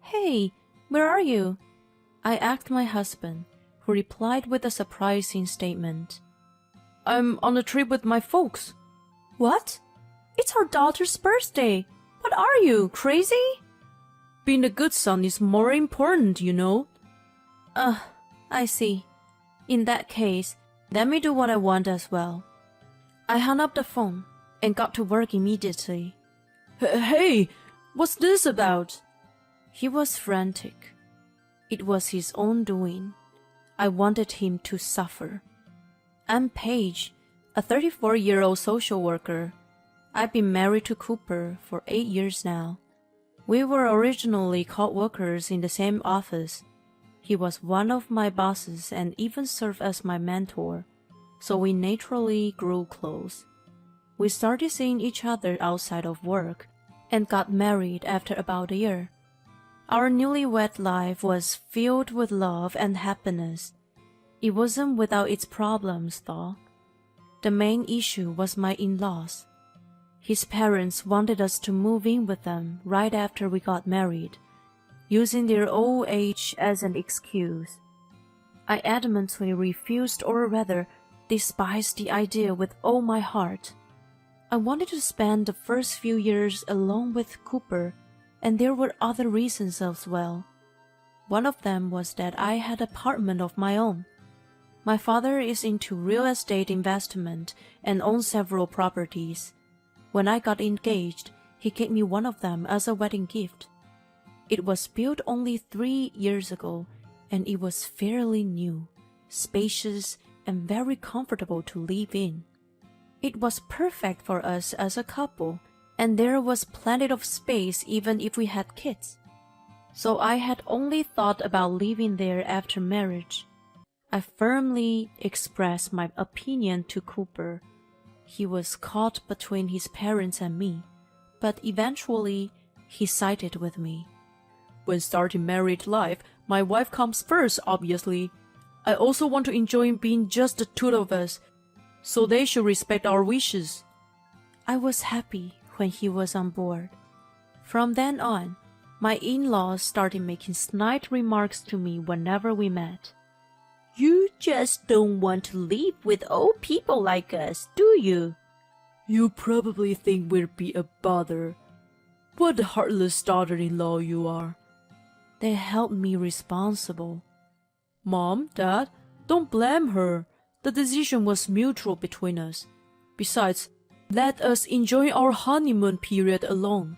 Hey, where are you? I asked my husband, who replied with a surprising statement. I'm on a trip with my folks. What? It's our daughter's birthday. What are you, crazy? Being a good son is more important, you know. I see. In that case, let me do what I want as well. I hung up the phone and got to work immediately. Hey, what's this about? He was frantic. It was his own doing. I wanted him to suffer. I'm Paige, a 34-year-old social worker. I've been married to Cooper for 8 years now. We were originally co-workers in the same office. He was one of my bosses and even served as my mentor, so we naturally grew close. We started seeing each other outside of work and got married after about a year. Our newlywed life was filled with love and happiness. It wasn't without its problems, though. The main issue was my in-laws. His parents wanted us to move in with them right after we got married, using their old age as an excuse. I adamantly refused, or rather, despised the idea with all my heart. I wanted to spend the first few years alone with Cooper, and there were other reasons as well. One of them was that I had an apartment of my own. My father is into real estate investment and owns several properties. When I got engaged, he gave me one of them as a wedding gift. It was built only 3 years ago, and it was fairly new, spacious, and very comfortable to live in. It was perfect for us as a couple, and there was plenty of space even if we had kids. So I had only thought about living there after marriage. I firmly expressed my opinion to Cooper. He was caught between his parents and me, but eventually he sided with me. When starting married life, my wife comes first, obviously. I also want to enjoy being just the two of us, so they should respect our wishes. I was happy when he was on board. From then on, my in-laws started making snide remarks to me whenever we met. You just don't want to live with old people like us, do you? You probably think we'd be a bother. What a heartless daughter-in-law you are. They held me responsible. Mom, Dad, don't blame her. The decision was mutual between us. Besides, let us enjoy our honeymoon period alone.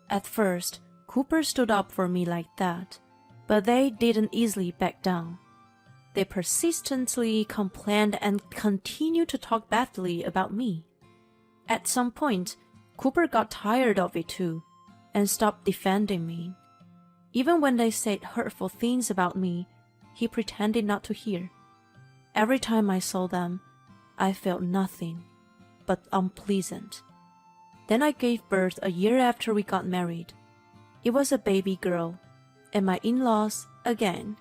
At first, Cooper stood up for me like that, but they didn't easily back down. They persistently complained and continued to talk badly about me. At some point, Cooper got tired of it too, and stopped defending me. Even when they said hurtful things about me, he pretended not to hear. Every time I saw them, I felt nothing but unpleasant. Then I gave birth a year after we got married. It was a baby girl, and my in-laws, again,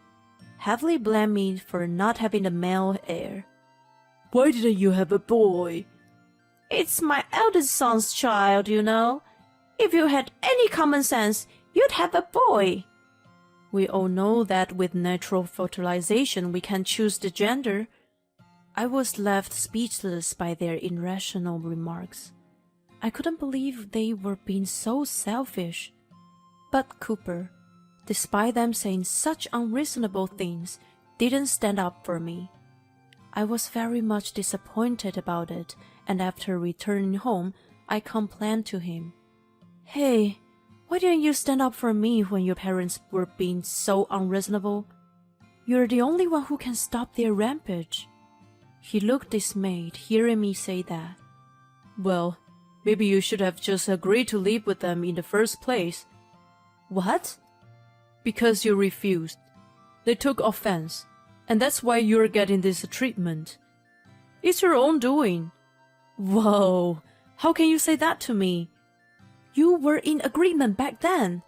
heavily blamed me for not having a male heir. Why didn't you have a boy? It's my eldest son's child, you know. If you had any common sense, you'd have a boy. We all know that with natural fertilization we can choose the gender. I was left speechless by their irrational remarks. I couldn't believe they were being so selfish. But Cooper, despite them saying such unreasonable things, didn't stand up for me. I was very much disappointed about it, and after returning home, I complained to him. Hey, why didn't you stand up for me when your parents were being so unreasonable? You're the only one who can stop their rampage. He looked dismayed hearing me say that. Well, maybe you should have just agreed to live with them in the first place. What? Because you refused. They took offense, and that's why you're getting this treatment. It's your own doing. Whoa, how can you say that to me? You were in agreement back then,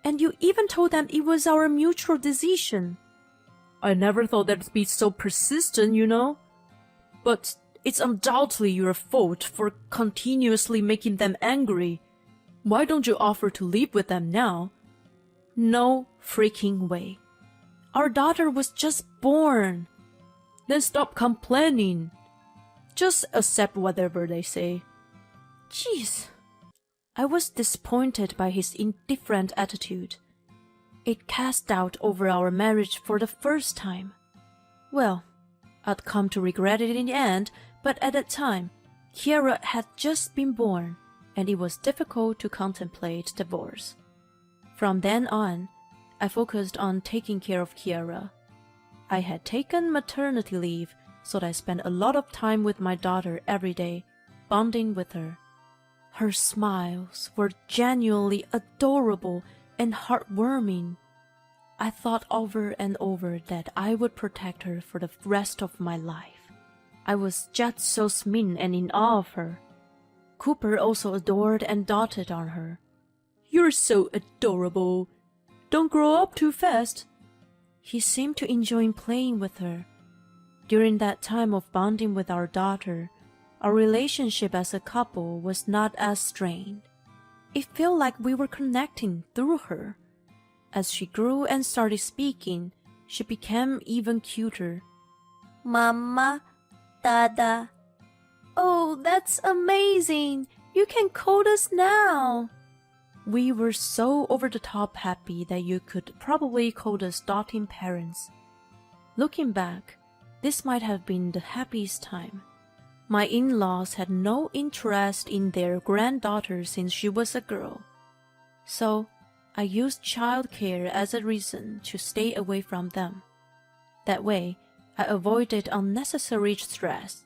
and you even told them it was our mutual decision. I never thought they'd be so persistent, you know. But it's undoubtedly your fault for continuously making them angry. Why don't you offer to live with them now? No freaking way. Our daughter was just born. Then stop complaining. Just accept whatever they say. Jeez. I was disappointed by his indifferent attitude. It cast doubt over our marriage for the first time. Well, I'd come to regret it in the end, but at that time, Kiara had just been born, and it was difficult to contemplate divorce. From then on, I focused on taking care of Kiara. I had taken maternity leave, so I spent a lot of time with my daughter every day, bonding with her. Her smiles were genuinely adorable and heartwarming. I thought over and over that I would protect her for the rest of my life. I was just so smitten and in awe of her. Cooper also adored and doted on her. "You're so adorable. Don't grow up too fast." He seemed to enjoy playing with her. During that time of bonding with our daughter, our relationship as a couple was not as strained. It felt like we were connecting through her. As she grew and started speaking, she became even cuter. "Mama, Dada." "Oh, that's amazing! You can code us now!" We were so over-the-top happy that you could probably call us doting parents. Looking back, this might have been the happiest time. My in-laws had no interest in their granddaughter since she was a girl. So, I used childcare as a reason to stay away from them. That way, I avoided unnecessary stress.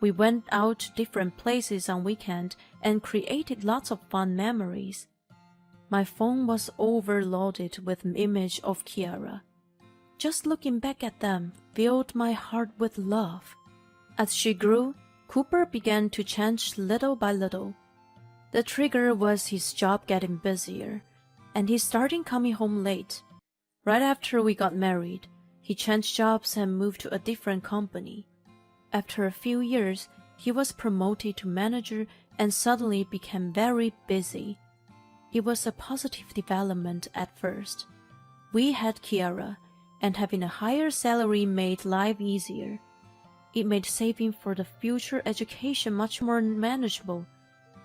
We went out to different places on weekend and created lots of fun memories. My phone was overloaded with an image of Kiara. Just looking back at them filled my heart with love. As she grew, Cooper began to change little by little. The trigger was his job getting busier, and he started coming home late. Right after we got married, he changed jobs and moved to a different company. After a few years, he was promoted to manager and suddenly became very busy. It was a positive development at first. We had Kiara, and having a higher salary made life easier. It made saving for the future education much more manageable,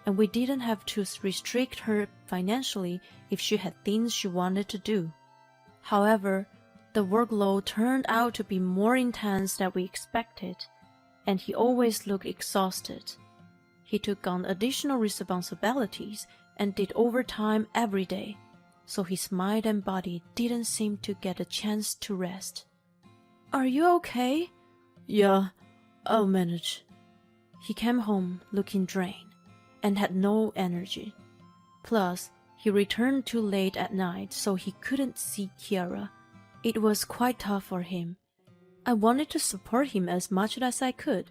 and we didn't have to restrict her financially if she had things she wanted to do. However, the workload turned out to be more intense than we expected, and he always looked exhausted. He took on additional responsibilities and did overtime every day, so his mind and body didn't seem to get a chance to rest. "Are you okay?" "Yeah, I'll manage." He came home looking drained and had no energy. Plus, he returned too late at night, so he couldn't see Kiara. It was quite tough for him. I wanted to support him as much as I could,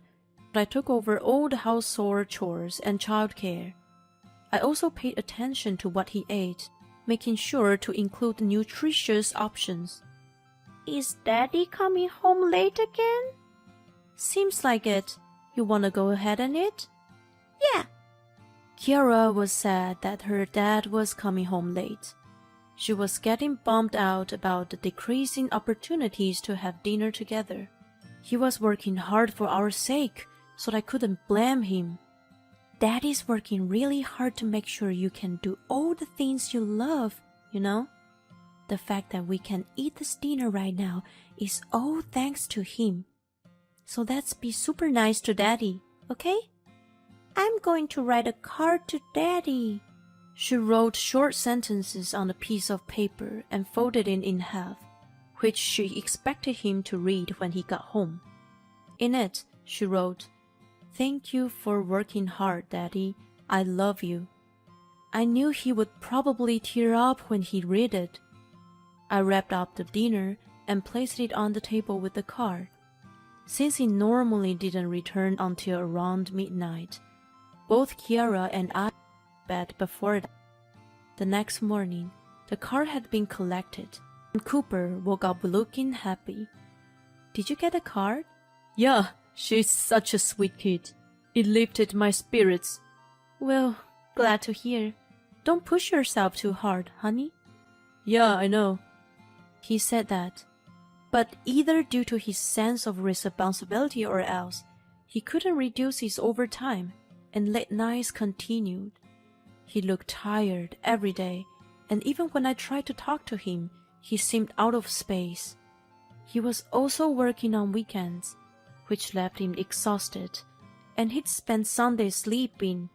but I took over all the household chores and childcare. I also paid attention to what he ate, making sure to include nutritious options. "Is Daddy coming home late again?" "Seems like it. You wanna go ahead and eat?" "Yeah." Kiara was sad that her dad was coming home late. She was getting bummed out about the decreasing opportunities to have dinner together. He was working hard for our sake, so I couldn't blame him. Daddy's working really hard to make sure you can do all the things you love, you know? The fact that we can eat this dinner right now is all thanks to him. So let's be super nice to Daddy, okay? "I'm going to write a card to Daddy." She wrote short sentences on a piece of paper and folded it in half, which she expected him to read when he got home. In it, she wrote, "Thank you for working hard, Daddy. I love you." I knew he would probably tear up when he read it. I wrapped up the dinner and placed it on the table with the card. Since he normally didn't return until around midnight, both Kiara and I went to bed before that. The next morning, the card had been collected, and Cooper woke up looking happy. "Did you get a card?" "Yeah, she's such a sweet kid. It lifted my spirits." "Well, glad to hear. Don't push yourself too hard, honey." Yeah, I know. He said that. But either due to his sense of responsibility or else, he couldn't reduce his overtime, and late nights continued. He looked tired every day, and even when I tried to talk to him, he seemed out of space. He was also working on weekends, which left him exhausted, and he'd spend Sundays sleeping.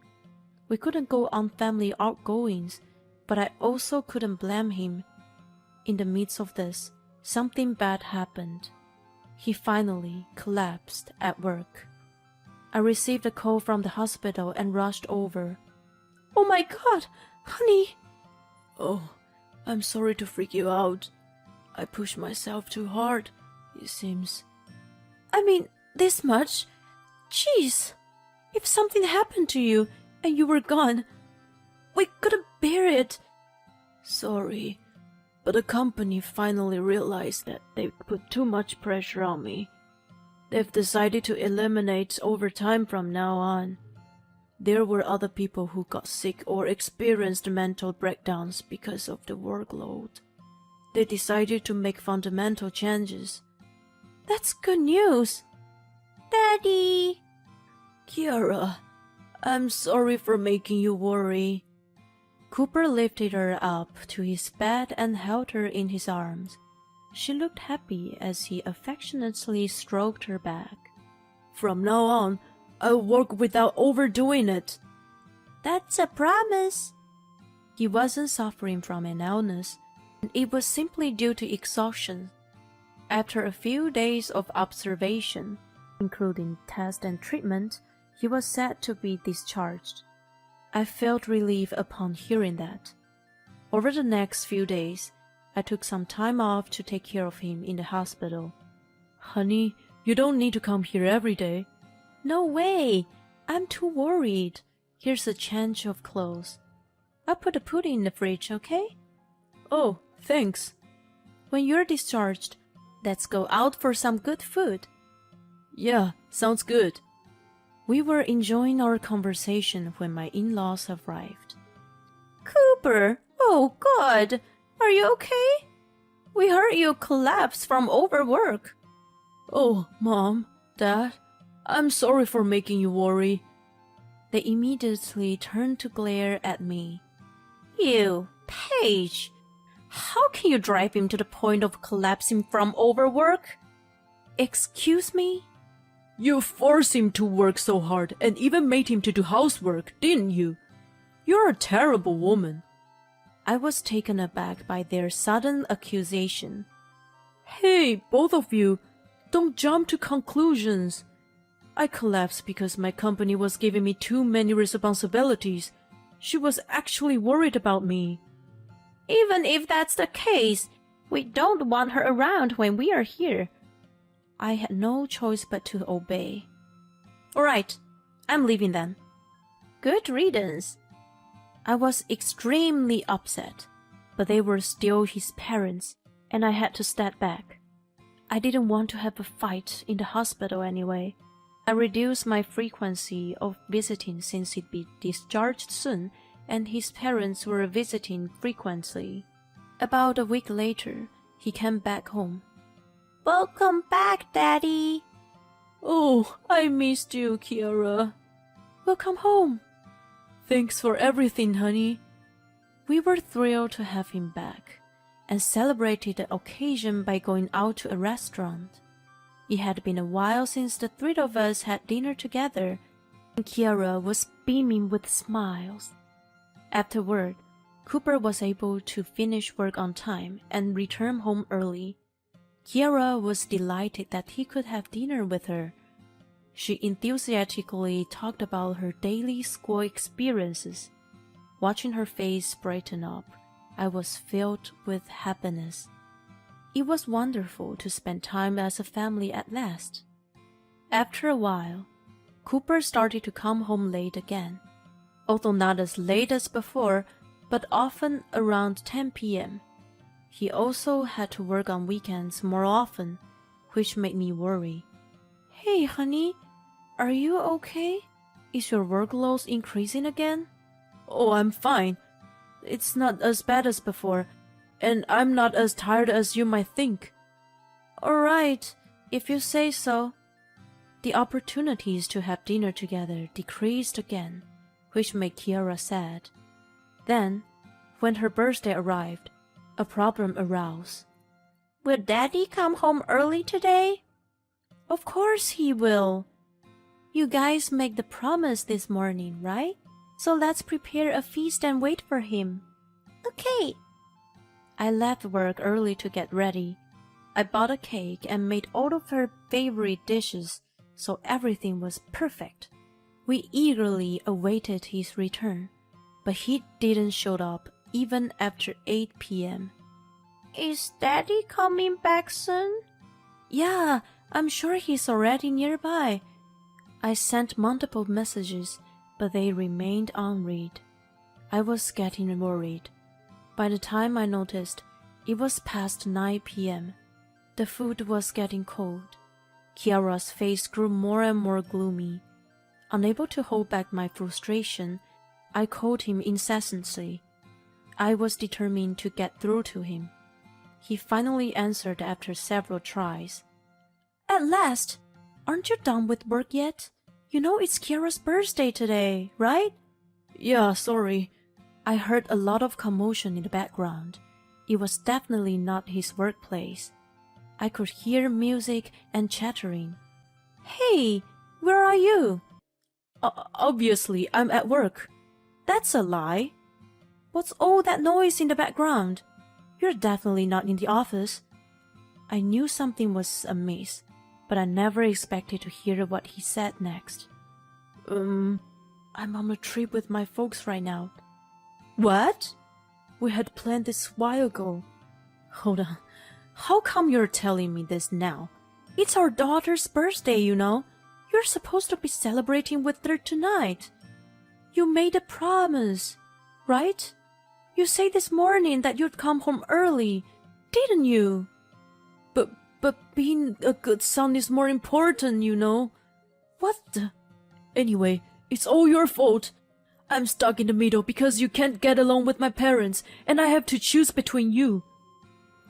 We couldn't go on family outgoings, but I also couldn't blame him. In the midst of this, something bad happened. He finally collapsed at work. I received a call from the hospital and rushed over. Oh my God, honey! Oh, I'm sorry to freak you out. I pushed myself too hard, it seems. I mean, this much? Jeez! If something happened to you and you were gone, we couldn't bear it. Sorry, but the company finally realized that they put too much pressure on me. They've decided to eliminate overtime from now on. There were other people who got sick or experienced mental breakdowns because of the workload. They decided to make fundamental changes. That's good news. Daddy! Kiara, I'm sorry for making you worry. Cooper lifted her up to his bed and held her in his arms. She looked happy as he affectionately stroked her back. From now on, I'll work without overdoing it. That's a promise. He wasn't suffering from an illness, and it was simply due to exhaustion. After a few days of observation, including test and treatment, he was said to be discharged. I felt relief upon hearing that. Over the next few days, I took some time off to take care of him in the hospital. Honey, you don't need to come here every day. No way! I'm too worried. Here's a change of clothes. I'll put the pudding in the fridge, okay? Oh, thanks. When you're discharged, let's go out for some good food. Yeah, sounds good. We were enjoying our conversation when my in-laws arrived. Cooper! Oh, God! Are you okay? We heard you collapsed from overwork. Oh, Mom, Dad, I'm sorry for making you worry. They immediately turned to glare at me. You, Paige! How can you drive him to the point of collapsing from overwork? Excuse me? You forced him to work so hard and even made him to do housework, didn't you? You're a terrible woman. I was taken aback by their sudden accusation. Hey, both of you, don't jump to conclusions. I collapsed because my company was giving me too many responsibilities. She was actually worried about me. Even if that's the case, we don't want her around when we are here. I had no choice but to obey. All right, I'm leaving then. Good riddance. I was extremely upset, but they were still his parents, and I had to step back. I didn't want to have a fight in the hospital anyway. I reduced my frequency of visiting since he'd be discharged soon, and his parents were visiting frequently. About a week later, he came back home. Welcome back, Daddy. Oh, I missed you, Kiara. Welcome home. Thanks for everything, honey. We were thrilled to have him back, and celebrated the occasion by going out to a restaurant. It had been a while since the three of us had dinner together, and Kiara was beaming with smiles. Afterward, Cooper was able to finish work on time and return home early. Kiara was delighted that he could have dinner with her. She enthusiastically talked about her daily school experiences. Watching her face brighten up, I was filled with happiness. It was wonderful to spend time as a family at last. After a while, Cooper started to come home late again, although not as late as before, but often around 10 p.m. He also had to work on weekends more often, which made me worry. Hey, honey, are you okay? Is your workload increasing again? Oh, I'm fine. It's not as bad as before, and I'm not as tired as you might think. Alright, if you say so. The opportunities to have dinner together decreased again, which made Kiara sad. Then, when her birthday arrived, a problem arose. Will Daddy come home early today? Of course he will. You guys make the promise this morning, right? So let's prepare a feast and wait for him. Okay. I left work early to get ready. I bought a cake and made all of her favorite dishes, so everything was perfect. We eagerly awaited his return, but he didn't show up even after 8 p.m. Is Daddy coming back soon? Yeah, I'm sure he's already nearby. I sent multiple messages, but they remained unread. I was getting worried. By the time I noticed, it was past 9 p.m. The food was getting cold. Kiara's face grew more and more gloomy. Unable to hold back my frustration, I called him incessantly. I was determined to get through to him. He finally answered after several tries. At last! Aren't you done with work yet? You know it's Kiara's birthday today, right? Yeah, sorry. I heard a lot of commotion in the background. It was definitely not his workplace. I could hear music and chattering. Hey, where are you? Obviously, I'm at work. That's a lie. What's all that noise in the background? You're definitely not in the office. I knew something was amiss, but I never expected to hear what he said next. I'm on a trip with my folks right now. What? We had planned this a while ago. Hold on. How come you're telling me this now? It's our daughter's birthday, you know. You're supposed to be celebrating with her tonight. You made a promise, right? You said this morning that you'd come home early, didn't you? But being a good son is more important, you know. What the? Anyway, it's all your fault. I'm stuck in the middle because you can't get along with my parents, and I have to choose between you.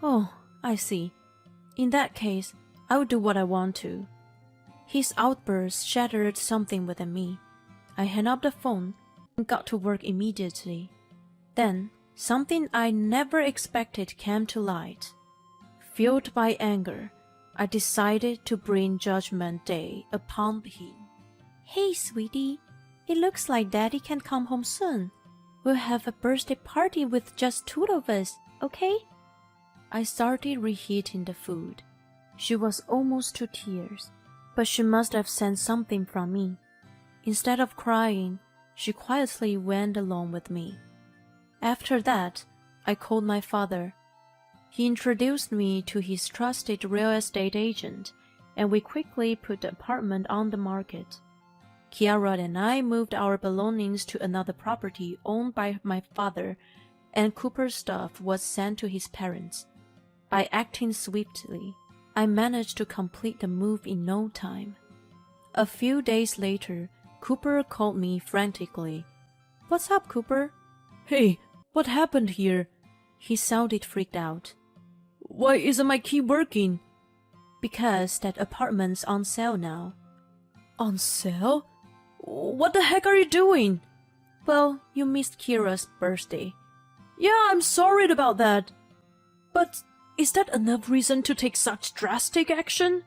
Oh, I see. In that case, I will do what I want to. His outburst shattered something within me. I hung up the phone and got to work immediately. Then, something I never expected came to light. Fueled by anger, I decided to bring Judgment Day upon him. Hey, sweetie, it looks like Daddy can come home soon. We'll have a birthday party with just 2 of us, okay? I started reheating the food. She was almost to tears, but she must have sensed something from me. Instead of crying, she quietly went along with me. After that, I called my father. He introduced me to his trusted real estate agent, and we quickly put the apartment on the market. Kiara and I moved our belongings to another property owned by my father, and Cooper's stuff was sent to his parents. By acting swiftly, I managed to complete the move in no time. A few days later, Cooper called me frantically. What's up, Cooper? Hey, what happened here? He sounded freaked out. Why isn't my key working? Because that apartment's on sale now. On sale? What the heck are you doing? Well, you missed Kira's birthday. Yeah, I'm sorry about that. But is that enough reason to take such drastic action?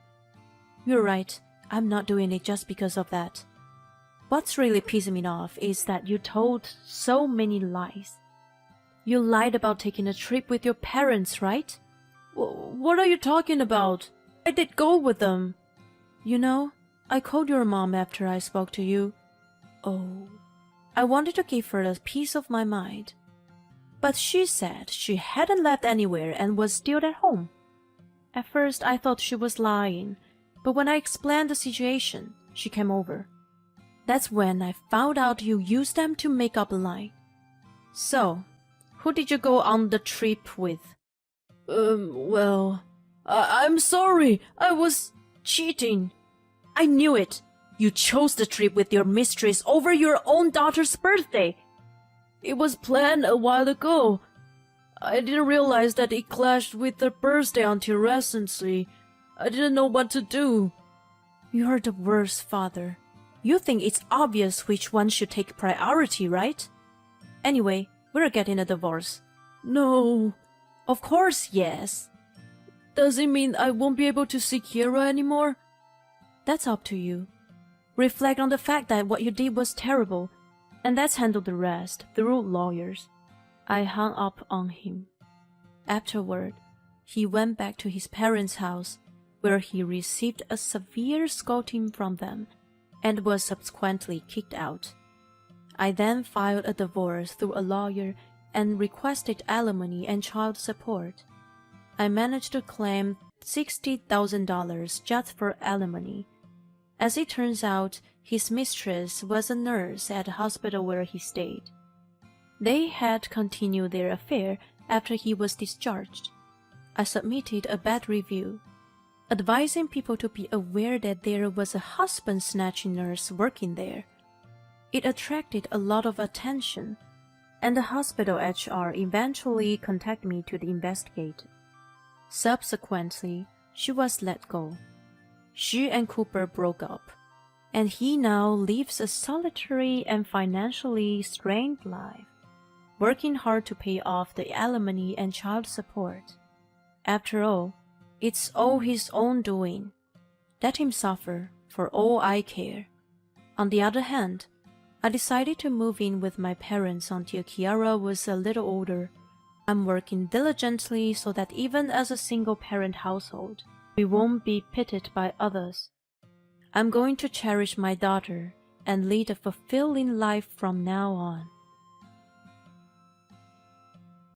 You're right. I'm not doing it just because of that. What's really pissing me off is that you told so many lies. You lied about taking a trip with your parents, right? What are you talking about? I did go with them. You know, I called your mom after I spoke to you. Oh, I wanted to give her a piece of my mind. But she said she hadn't left anywhere and was still at home. At first, I thought she was lying, but when I explained the situation, she came over. That's when I found out you used them to make up a lie. So, who did you go on the trip with? Well, I'm sorry, I was cheating. I knew it. You chose the trip with your mistress over your own daughter's birthday. It was planned a while ago. I didn't realize that it clashed with the birthday until recently. I didn't know what to do. You're the worst father. You think it's obvious which one should take priority, right? Anyway, we're getting a divorce. No. Of course, yes. Does it mean I won't be able to see Kira anymore? That's up to you. Reflect on the fact that what you did was terrible, and let's handle the rest through lawyers. I hung up on him. Afterward, he went back to his parents' house, where he received a severe scolding from them and was subsequently kicked out. I then filed a divorce through a lawyer and requested alimony and child support. I managed to claim $60,000 just for alimony. As it turns out, his mistress was a nurse at the hospital where he stayed. They had continued their affair after he was discharged. I submitted a bad review, advising people to be aware that there was a husband-snatching nurse working there. It attracted a lot of attention, and the hospital HR eventually contacted me to investigate. Subsequently, she was let go. She and Cooper broke up, and he now lives a solitary and financially strained life, working hard to pay off the alimony and child support. After all, it's all his own doing. Let him suffer, for all I care. On the other hand, I decided to move in with my parents until Kiara was a little older. I'm working diligently so that even as a single-parent household, we won't be pitied by others. I'm going to cherish my daughter and lead a fulfilling life from now on.